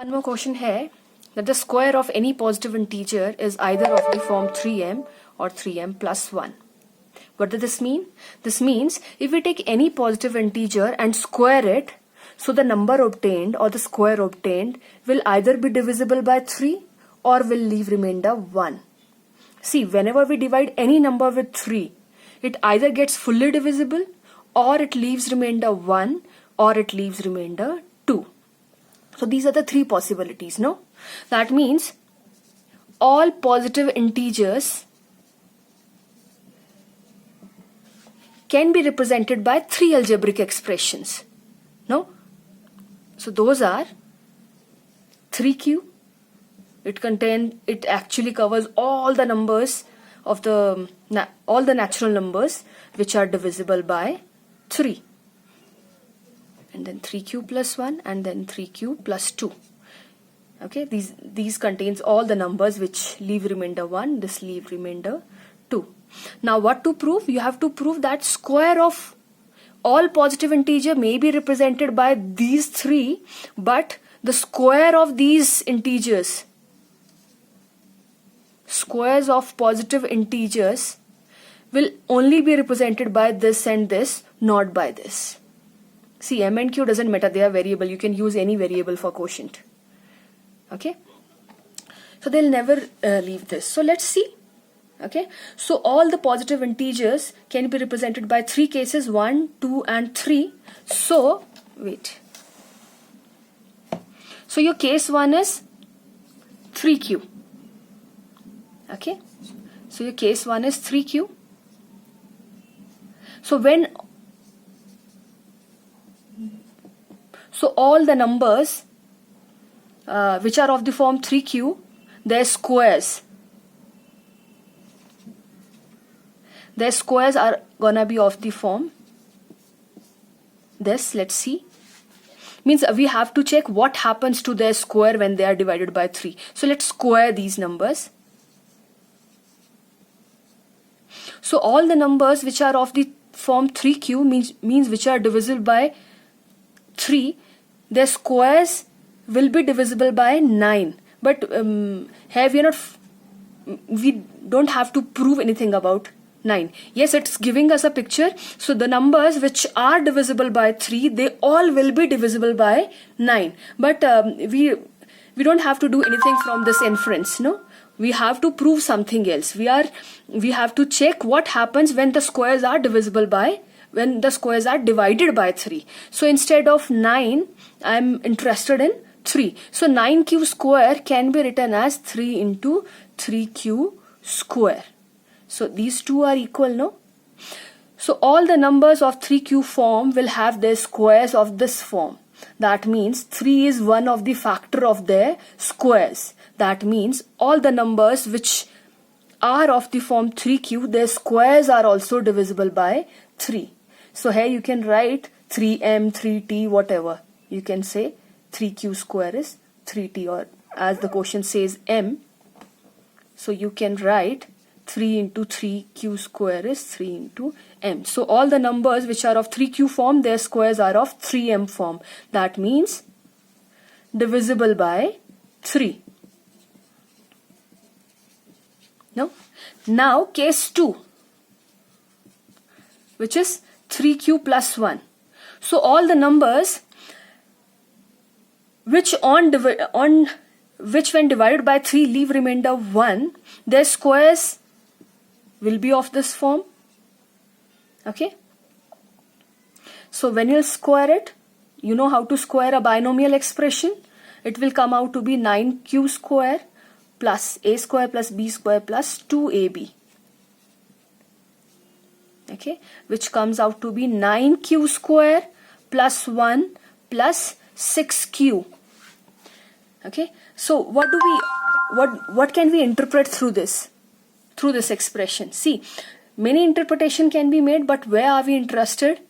One more question here, that the square of any positive integer is either of the form 3m or 3m plus 1. What does this mean? This means if we take any positive integer and square it, so the number obtained or the square obtained will either be divisible by 3 or will leave remainder 1. See, whenever we divide any number with 3, it either gets fully divisible or it leaves remainder 1 or it leaves remainder 2. So these are the three possibilities, no? That means all positive integers can be represented by three algebraic expressions, no? So those are 3q. It actually covers all the numbers of all the natural numbers which are divisible by 3. And then 3q plus 1 and then 3q plus 2. Okay, these contains all the numbers which leave remainder 1, this leave remainder 2. Now what to prove? You have to prove that square of all positive integer may be represented by these three, but the square of these integers, squares of positive integers, will only be represented by this and this, not by this. See, m and q doesn't matter, they are variable. You can use any variable for quotient. Okay? So they'll never leave this. So let's see. Okay? So all the positive integers can be represented by three cases, 1, 2 and 3. So, wait. So your case 1 is 3q. Okay? So your case 1 is 3q. So all the numbers which are of the form 3q, their squares are gonna be of the form this. Let's see. Means we have to check what happens to their square when they are divided by 3. So let's square these numbers. So all the numbers which are of the form 3q means which are divisible by 3, their squares will be divisible by 9. But here we don't have to prove anything about 9. Yes, it's giving us a picture. So the numbers which are divisible by 3, they all will be divisible by 9. But we don't have to do anything from this inference, no? We have to prove something else. We have to check what happens when the squares are divisible by, when the squares are divided by 3. So instead of 9, I am interested in 3. So 9q square can be written as 3 into 3q square. So these two are equal, no? So all the numbers of 3q form will have their squares of this form. That means 3 is one of the factor of their squares. That means all the numbers which are of the form 3q, their squares are also divisible by 3. So here you can write 3m, 3t, whatever. You can say 3q square is 3t, or as the question says m. So you can write 3 into 3q square is 3 into m. So all the numbers which are of 3q form, their squares are of 3m form. That means divisible by 3. No? Now case 2, which is 3q plus 1. So all the numbers which when divided by 3 leave remainder 1, their squares will be of this form. Okay? So when you'll square it, you know how to square a binomial expression. It will come out to be 9q square plus a square plus b square plus 2ab. Okay? Which comes out to be 9q square plus 1 plus 6q. Okay? So what can we interpret through this expression? See, many interpretation can be made, but where are we interested?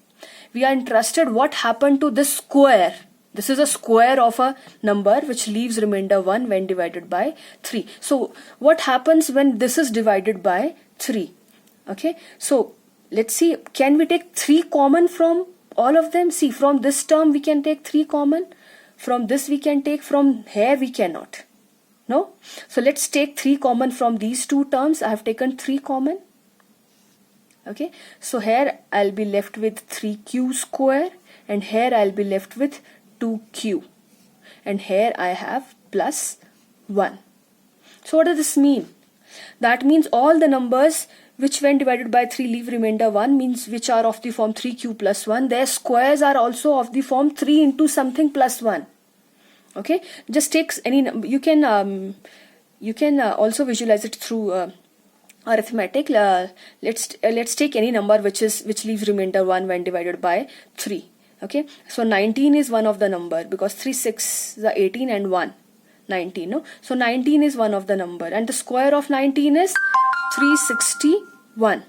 We are interested what happened to this square. This is a square of a number which leaves remainder 1 when divided by 3. So what happens when this is divided by 3? Okay? So let's see, can we take 3 common from all of them? See, from this term we can take 3 common. from this we can take, from here we cannot. No? So let's take 3 common from these two terms. I have taken 3 common. Okay, so here I'll be left with 3q square, and here I'll be left with 2q, and here I have plus 1. So what does this mean? That means all the numbers which when divided by 3 leave remainder 1, means which are of the form 3q plus 1, their squares are also of the form 3 into something plus 1. Okay, just take any number. You can also visualize it through arithmetic. Let's take any number which leaves remainder 1 when divided by 3. Okay, so 19 is one of the number, because 3 6 is 18 and 1 19. No, so 19 is one of the number, and the square of 19 is 361.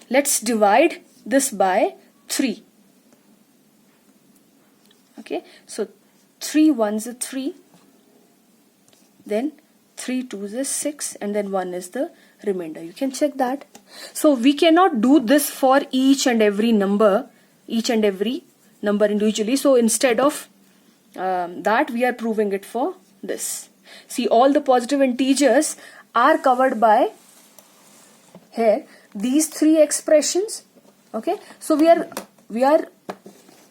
Let's divide this by 3. Okay, so 3 1s is 3, then 3 2s is 6, and then 1 is the remainder. You can check that. So we cannot do this for each and every number individually. So instead of that, we are proving it for this. See, all the positive integers are covered by here these 3 expressions. Okay, so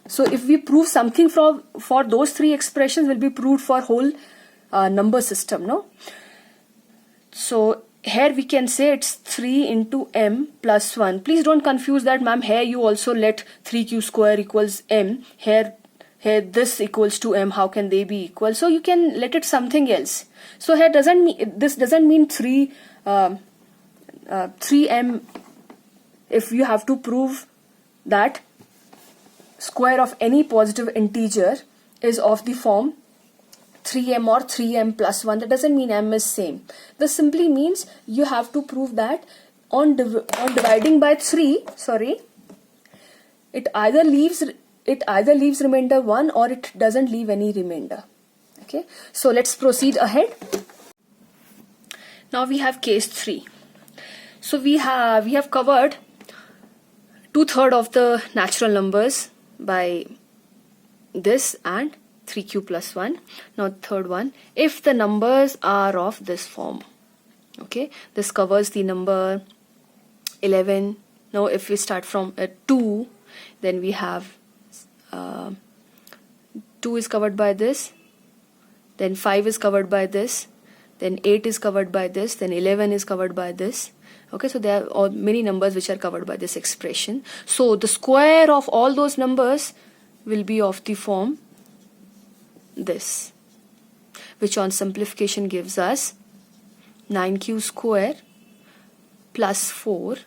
so if we prove something for those 3 expressions, will be proved for whole number system. No, so here we can say it's 3 into m plus 1. Please don't confuse that, ma'am. Here you also let 3q square equals m. Here this equals to m. How can they be equal? So you can let it something else. So here this doesn't mean 3m. If you have to prove that square of any positive integer is of the form 3m or 3m plus 1, that doesn't mean m is same. This simply means you have to prove that on dividing by 3, it either leaves remainder 1 or it doesn't leave any remainder. Okay, so let's proceed ahead. Now we have case 3. So we have covered 2/3 of the natural numbers by this and 3q plus 1. Now the third one, if the numbers are of this form. Okay, this covers the number 11. Now if we start from 2, then we have 2 is covered by this, then 5 is covered by this, then 8 is covered by this, then 11 is covered by this. Okay, so there are many numbers which are covered by this expression. So the square of all those numbers will be of the form this, which on simplification gives us 9q square plus 4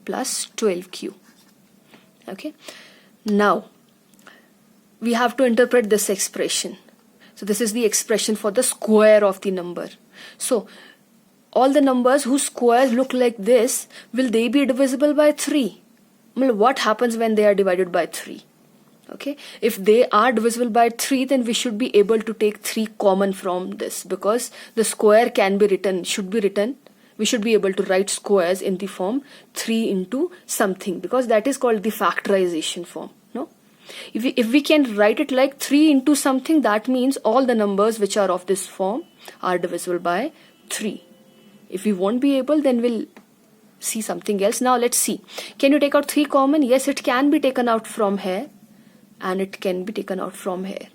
plus 12q. Okay, now we have to interpret this expression. So this is the expression for the square of the number. So all the numbers whose squares look like this, will they be divisible by 3? Well, what happens when they are divided by 3? Okay, if they are divisible by 3, then we should be able to take 3 common from this, because the square can be written, we should be able to write squares in the form 3 into something, because that is called the factorization form. No, if we can write it like 3 into something, that means all the numbers which are of this form are divisible by 3. If we won't be able, then we'll see something else. Now let's see. Can you take out 3 common? Yes, it can be taken out from here, and it can be taken out from here.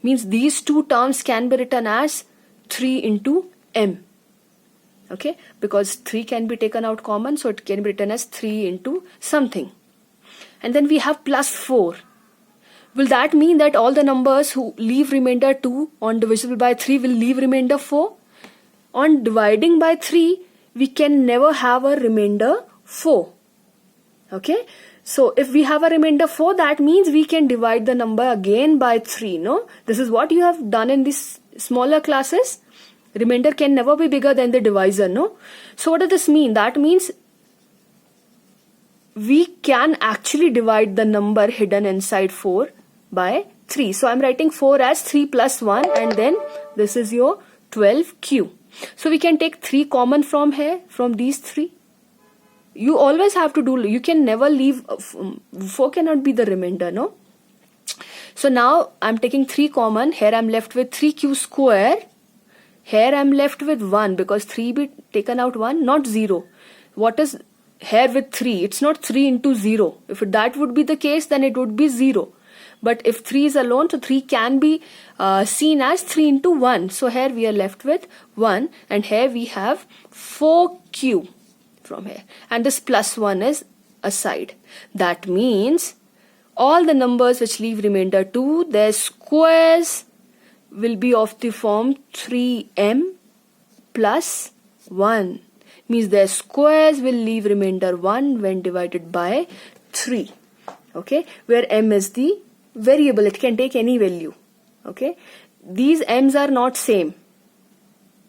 Means these 2 terms can be written as 3 into m. Okay, because 3 can be taken out common, so it can be written as 3 into something. And then we have plus 4. Will that mean that all the numbers who leave remainder 2 on divisible by 3 will leave remainder 4? On dividing by 3, we can never have a remainder 4. Okay, so if we have a remainder 4, that means we can divide the number again by 3. No, this is what you have done in these smaller classes. Remainder can never be bigger than the divisor. No, so what does this mean? That means we can actually divide the number hidden inside 4 by 3. So I'm writing 4 as 3 plus 1, and then this is your 12q. So we can take 3 common from here, from these 3. You always have to do, you can never leave, 4 cannot be the remainder, no? So now I'm taking 3 common. Here I'm left with 3q square. Here I'm left with 1 because 3 be taken out 1, not 0. What is here with 3? It's not 3 into 0. If that would be the case, then it would be 0. But if 3 is alone, so 3 can be seen as 3 into 1. So here we are left with 1, and here we have 4q from here. And this plus 1 is aside. That means all the numbers which leave remainder 2, their squares will be of the form 3m plus 1. Means their squares will leave remainder 1 when divided by 3. Okay, where m is the variable, it can take any value. Okay, these m's are not same.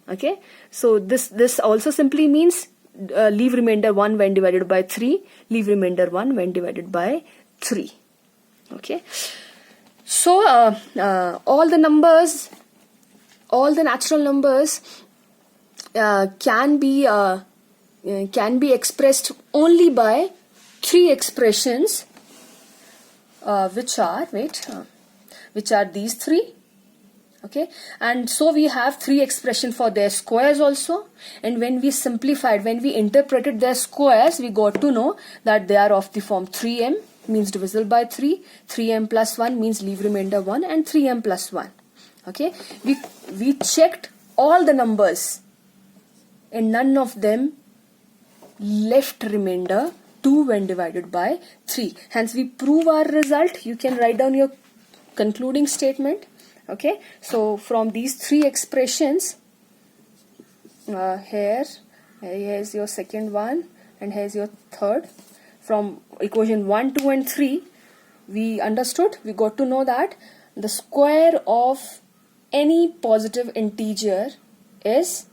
Okay, so this also simply means leave remainder 1 when divided by 3, leave remainder 1 when divided by 3. Okay, so all the numbers, all the natural numbers can be expressed only by 3 expressions, which are these 3. Okay, and so we have 3 expressions for their squares also, and when we simplified, when we interpreted their squares, we got to know that they are of the form 3m means divisible by 3, 3m plus 1 means leave remainder 1, and 3m plus 1. Okay, we checked all the numbers and none of them left remainder 2 when divided by 3. Hence we prove our result. You can write down your concluding statement. Okay, so from these 3 expressions, here's your second one and here's your third. From equation 1, 2 and 3, we understood, we got to know that the square of any positive integer is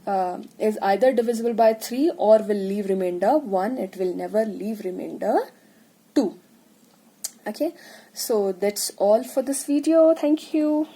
either divisible by 3 or will leave remainder 1. It will never leave remainder 2. Okay, so that's all for this video. Thank you.